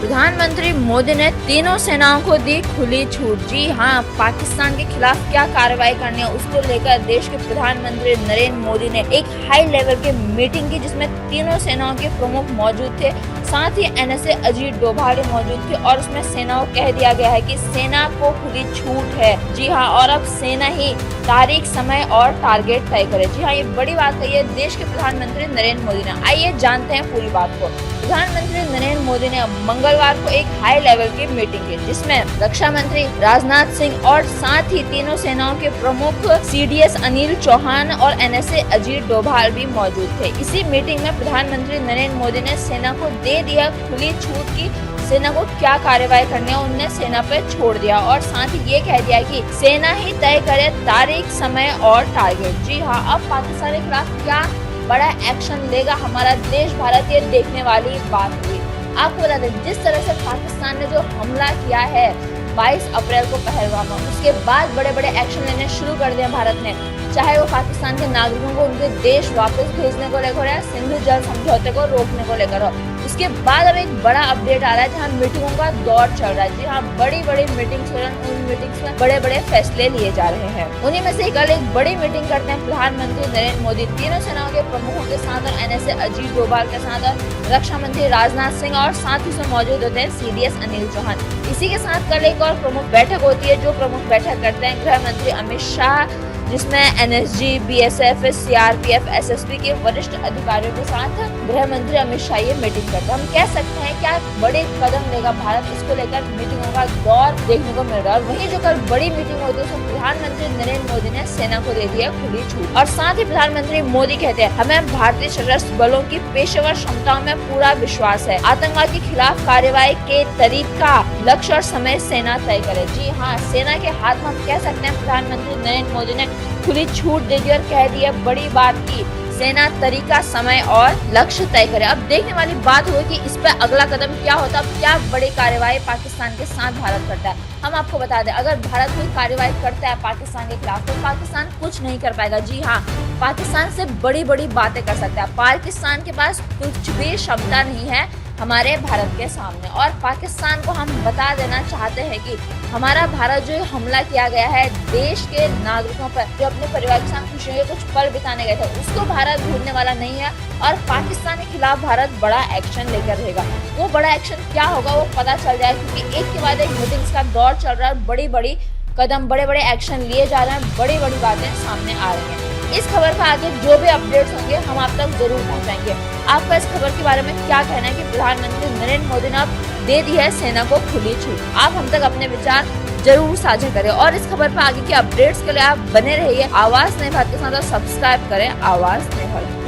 प्रधानमंत्री मोदी ने तीनों सेनाओं को दी खुली छूट। जी हाँ, पाकिस्तान के खिलाफ क्या कार्रवाई करनी है उसको लेकर देश के प्रधानमंत्री नरेंद्र मोदी ने एक हाई लेवल की मीटिंग की, जिसमें तीनों सेनाओं के प्रमुख मौजूद थे। साथ ही एनएसए अजीत डोभाल मौजूद थे और उसमें सेना को कह दिया गया है कि सेना को खुली छूट है। जी हाँ, और अब सेना ही तारीख, समय और टारगेट तय करे। जी हाँ, ये बड़ी बात कही है देश के प्रधानमंत्री नरेंद्र मोदी ने। आइए जानते हैं पूरी बात को। प्रधानमंत्री नरेंद्र मोदी ने मंगलवार को एक हाई लेवल की मीटिंग की, जिसमें रक्षा मंत्री राजनाथ सिंह और साथ ही तीनों सेनाओं के प्रमुख सीडीएस अनिल चौहान और एनएसए अजीत डोभाल भी मौजूद थे। इसी मीटिंग में प्रधानमंत्री नरेंद्र मोदी ने सेना को दे दिया खुली छूट की सेना को क्या कार्रवाई करनी है उनने सेना पे छोड़ दिया, और साथ ही ये कह दिया कि सेना ही तय करे तारीख, समय और टारगेट। जी हाँ, अब पाकिस्तान के खिलाफ क्या बड़ा एक्शन लेगा हमारा देश भारत, ये देखने वाली बात हुई। आपको बता दें, जिस तरह से पाकिस्तान ने जो हमला किया है 22 अप्रैल को पहलगाम में, उसके बाद बड़े बड़े एक्शन लेने शुरू कर दिए भारत ने, चाहे वो पाकिस्तान के नागरिकों को उनके देश वापस भेजने को लेकर है, सिंधु जल समझौते को रोकने को लेकर हो। उसके बाद अब एक बड़ा अपडेट आ रहा है जहां मीटिंगों का दौर चल रहा है। जी हाँ, बड़ी बड़ी मीटिंग्स हो रही हैं, उन मीटिंग्स में बड़े बड़े फैसले लिए जा रहे हैं। उन्हीं में से कल एक बड़ी मीटिंग करते हैं प्रधानमंत्री नरेंद्र मोदी तीनों सेनाओं के प्रमुखों के साथ और एनएसए अजीत डोभाल के साथ और रक्षा मंत्री राजनाथ सिंह और साथ ही उसमें मौजूद होते हैं सीडीएस अनिल चौहान। इसी के साथ कल एक और प्रमुख बैठक होती है, जो प्रमुख बैठक करते हैं गृह मंत्री अमित शाह, जिसमें एनएसजी, बीएसएफ, सीआरपीएफ, एसएसबी के वरिष्ठ अधिकारियों के साथ गृह मंत्री अमित शाह ये मीटिंग करते हैं। हम कह सकते हैं क्या बड़े कदम लेगा भारत, इसको लेकर मीटिंगों का दौर देखने को मिल रहा है। वहीं जो कल बड़ी मीटिंग होती है उसमें प्रधानमंत्री नरेंद्र मोदी ने सेना को दे दिया खुली छूट, और साथ ही प्रधानमंत्री मोदी कहते हैं हमें भारतीय सशस्त्र बलों की पेशेवर क्षमताओं में पूरा विश्वास है। आतंकवाद के खिलाफ कार्रवाई के तरीका, लक्ष्य और समय सेना तय करे। जी हाँ, सेना के हाथ में हम कह सकते हैं प्रधानमंत्री नरेंद्र मोदी ने खुली छूट दे दी और कह दी है बड़ी बात की सेना तरीका, समय और लक्ष्य तय करे। अब देखने वाली बात हुई कि इस पर अगला कदम क्या होता है, क्या बड़ी कार्रवाई पाकिस्तान के साथ भारत करता है। हम आपको बता दें, अगर भारत कोई कार्रवाई करता है पाकिस्तान के खिलाफ तो पाकिस्तान कुछ नहीं कर पाएगा। जी हाँ, पाकिस्तान से बड़ी बड़ी बातें कर सकता है। पाकिस्तान के पास कुछ भी क्षमता नहीं है हमारे भारत के सामने, और पाकिस्तान को हम बता देना चाहते हैं कि हमारा भारत जो हमला किया गया है देश के नागरिकों पर, जो अपने परिवार के साथ खुशियों के कुछ पल बिताने गए थे, उसको भारत भूलने वाला नहीं है, और पाकिस्तान के खिलाफ भारत बड़ा एक्शन लेकर रहेगा। वो बड़ा एक्शन क्या होगा वो पता चल जाए, क्योंकि एक के बाद एक मीटिंग्स का दौर चल रहा है, बड़ी बड़ी कदम, बड़े बड़े एक्शन लिए जा रहे हैं, बड़ी बड़ी बातें सामने आ रही हैं। इस खबर पर आगे जो भी अपडेट्स होंगे हम आप तक जरूर पहुंचाएंगे। आपका इस खबर के बारे में क्या कहना है कि प्रधानमंत्री नरेंद्र मोदी ने अब दे दी है सेना को खुली छूट? आप हम तक अपने विचार जरूर साझा करें, और इस खबर पर आगे के अपडेट्स के लिए आप बने रहिए आवाज नए भारत के साथ और सब्सक्राइब करें आवाज नए भारत।